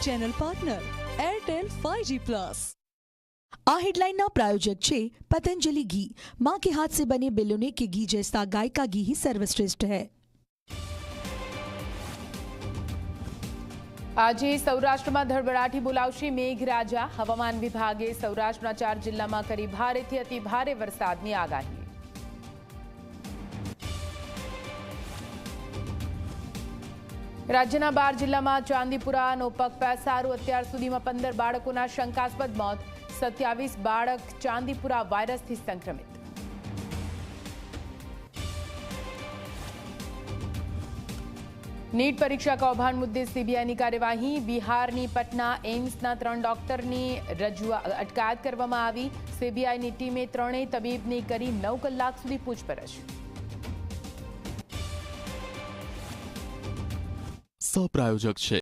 Channel partner Airtel 5G plus. આ headline प्रायोजक છે पतंजलि घी। मां के हाथ से बने बिलोने के घी जैसा गाय का घी ही सर्वश्रेष्ठ है। આજે સૌરાષ્ટ્રમાં ધડબડાટી બોલાવશે મેઘરાજા। હવામાન વિભાગે સૌરાષ્ટ્રના 4 જિલ્લામાં કરી ભારેથી અતિ ભારે વરસાદની આગાહી। રાજ્યના 12 જિલ્લામાં ચાંદીપુરાનો પગ પેસારો। અત્યાર સુધીમાં 15 બાળકોના શંકાસ્પદ મોત, 27 બાળક ચાંદીપુરા વાયરસથી સંક્રમિત। नीट परीक्षा कौभांड मुद्दे सीबीआई की कार्यवाही। बिहार की पटना एम्सना 3 डॉक्टरनी अटकायत करवामां आवी। सीबीआई की टीमे 3 तबीबनी करी 9 कलाक सुधी पूछपरछ। सहप्रायोजक छे